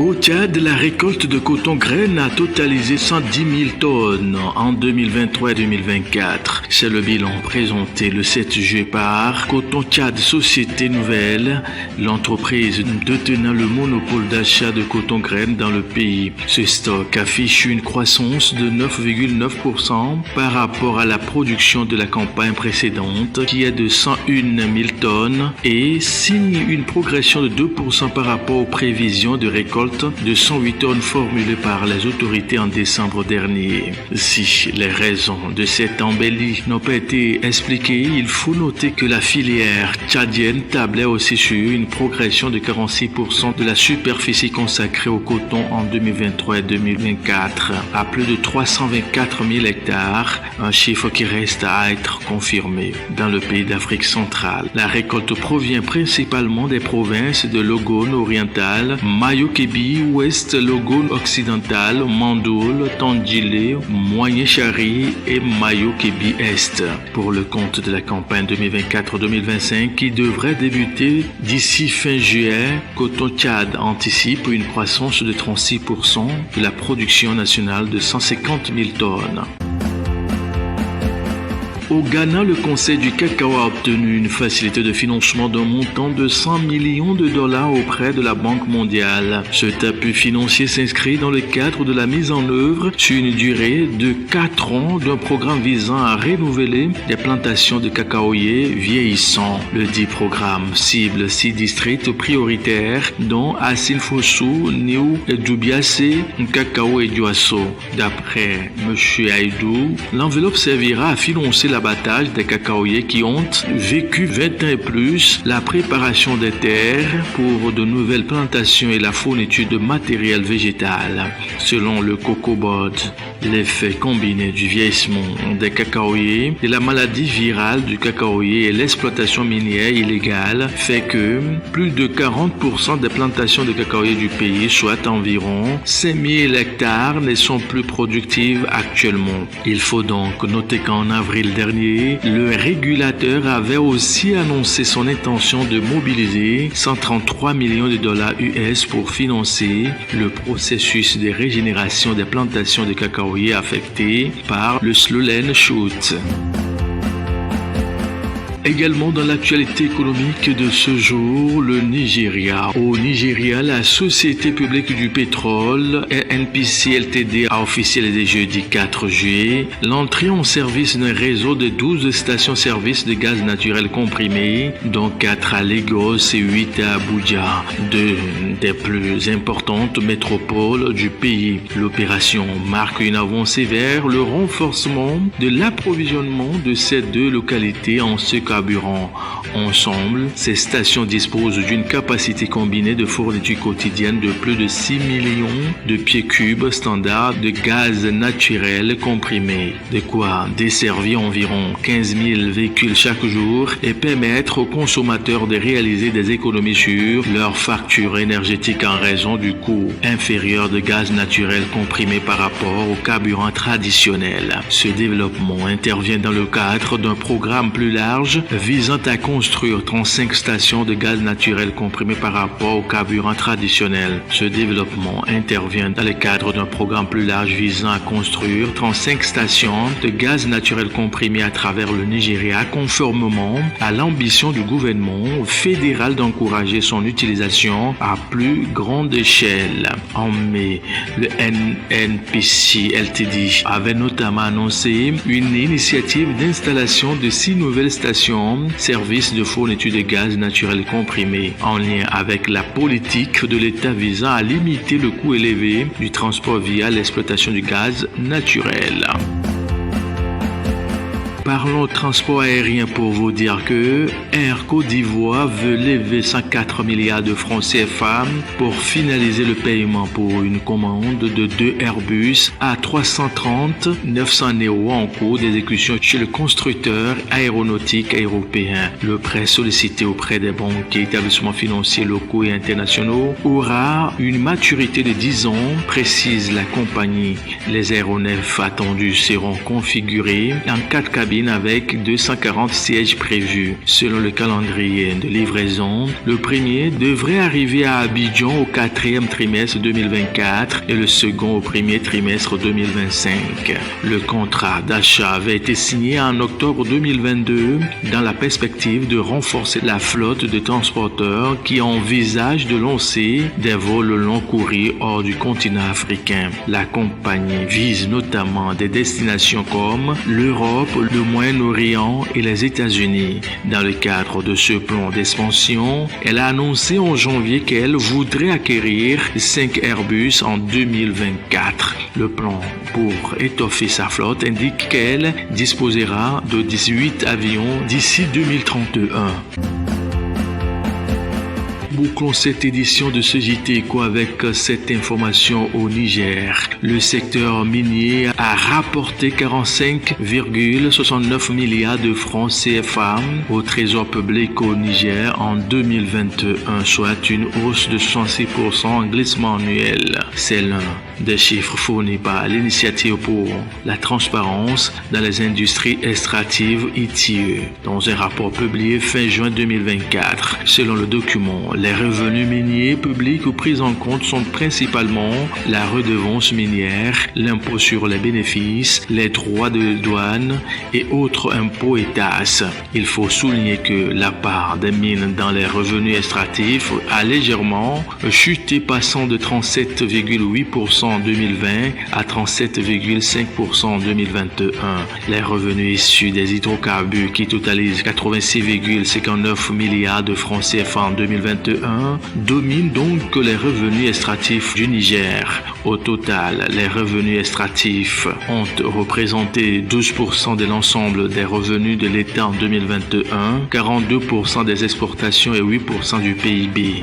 Au Tchad, la récolte de coton graine a totalisé 110 000 tonnes en 2023 et 2024. C'est le bilan présenté le 7 juillet par Coton Tchad Société Nouvelle, l'entreprise détenant le monopole d'achat de coton graine dans le pays. Ce stock affiche une croissance de 9,9% par rapport à la production de la campagne précédente qui est de 101 000 tonnes et signe une progression de 2% par rapport aux prévisions de récolte de 108 tonnes formulées par les autorités en décembre dernier. Si les raisons de cette embellie n'ont pas été expliquées, il faut noter que la filière tchadienne tablait aussi sur une progression de 46% de la superficie consacrée au coton en 2023 et 2024 à plus de 324 000 hectares, un chiffre qui reste à être confirmé. Dans le pays d'Afrique centrale, la récolte provient principalement des provinces de Logone orientale, Mayo-Kébi ouest, Logone occidental, Mandoul, Tandjilé, Moigné-Chari et Mayo-Kébi est. Pour le compte de la campagne 2024-2025 qui devrait débuter d'ici fin juillet, Coton Tchad anticipe une croissance de 36% de la production nationale de 150 000 tonnes. Au Ghana, le Conseil du cacao a obtenu une facilité de financement d'un montant de 100 millions de dollars auprès de la Banque mondiale. Cet appui financier s'inscrit dans le cadre de la mise en œuvre sur une durée de 4 ans d'un programme visant à renouveler les plantations de cacaoyers vieillissants. Le dit programme cible 6 districts prioritaires dont Assine Fossou, Niou et Doubiassé, Cacao et Dioasso. D'après M. Aïdou, l'enveloppe servira à financer l'abattage des cacaoyers qui ont vécu 20 ans et plus, la préparation des terres pour de nouvelles plantations et la fourniture de matériel végétal. Selon le Cocoa Board, l'effet combiné du vieillissement des cacaoyers, de la maladie virale du cacaoyer et l'exploitation minière illégale fait que plus de 40% des plantations de cacaoyers du pays, soit environ 5000 hectares, ne sont plus productives actuellement. Il faut donc noter qu'en avril dernier, le régulateur avait aussi annoncé son intention de mobiliser 133 millions de dollars US pour financer le processus de régénération des plantations de cacaoyers affectées par le Slow Shoot. Également dans l'actualité économique de ce jour, le Nigeria. Au Nigeria, la Société publique du pétrole, NPC Ltd, a officialisé jeudi 4 juillet l'entrée en service d'un réseau de 12 stations-service de gaz naturel comprimé, dont 4 à Lagos et 8 à Abuja, deux des plus importantes métropoles du pays. L'opération marque une avancée vers le renforcement de l'approvisionnement de ces deux localités en ce carburant. Ensemble, ces stations disposent d'une capacité combinée de fourniture quotidienne de plus de 6 millions de pieds cubes standards de gaz naturel comprimé, de quoi desservir environ 15 000 véhicules chaque jour et permettre aux consommateurs de réaliser des économies sur leur facture énergétique en raison du coût inférieur de gaz naturel comprimé par rapport au carburant traditionnel. Ce développement intervient dans le cadre d'un programme plus large visant à construire 35 stations de gaz naturel comprimé par rapport au carburant traditionnel. Ce développement intervient dans le cadre d'un programme plus large visant à construire 35 stations de gaz naturel comprimé à travers le Nigeria, conformément à l'ambition du gouvernement fédéral d'encourager son utilisation à plus grande échelle. En mai, le NNPC Ltd avait notamment annoncé une initiative d'installation de 6 nouvelles stations service de fourniture de gaz naturel comprimé en lien avec la politique de l'État visant à limiter le coût élevé du transport via l'exploitation du gaz naturel. Parlons transport aérien pour vous dire que Air Côte d'Ivoire veut lever 104 milliards de francs CFA pour finaliser le paiement pour une commande de 2 Airbus A330-900 Neo en cours d'exécution chez le constructeur aéronautique européen. Le prêt sollicité auprès des banques et établissements financiers locaux et internationaux aura une maturité de 10 ans, précise la compagnie. Les aéronefs attendus seront configurés en 4 cabines cabines avec 240 sièges prévus. Selon le calendrier de livraison, le premier devrait arriver à Abidjan au 4e trimestre 2024 et le second au 1er trimestre 2025. Le contrat d'achat avait été signé en octobre 2022 dans la perspective de renforcer la flotte de transporteurs qui envisagent de lancer des vols long courriers hors du continent africain. La compagnie vise notamment des destinations comme l'Europe, le Moyen-Orient et les États-Unis. Dans le cadre de ce plan d'expansion, elle a annoncé en janvier qu'elle voudrait acquérir 5 Airbus en 2024. Le plan pour étoffer sa flotte indique qu'elle disposera de 18 avions d'ici 2031. Bouclons cette édition de ce JT Éco avec cette information au Niger. Le secteur minier a rapporté 45,69 milliards de francs CFA au trésor public au Niger en 2021, soit une hausse de 66% en glissement annuel. C'est l'un des chiffres fournis par l'initiative pour la transparence dans les industries extractives ITIE dans un rapport publié fin juin 2024. Selon le document, les revenus miniers publics pris en compte sont principalement la redevance minière, l'impôt sur les bénéfices, les droits de douane et autres impôts et taxes. Il faut souligner que la part des mines dans les revenus extractifs a légèrement chuté, passant de 37,8% en 2020 à 37,5% en 2021. Les revenus issus des hydrocarbures qui totalisent 86,59 milliards de francs CFA en 2021 dominent donc les revenus extractifs du Niger. Au total, les revenus extractifs ont représenté 12% de l'ensemble des revenus de l'État en 2021, 42% des exportations et 8% du PIB.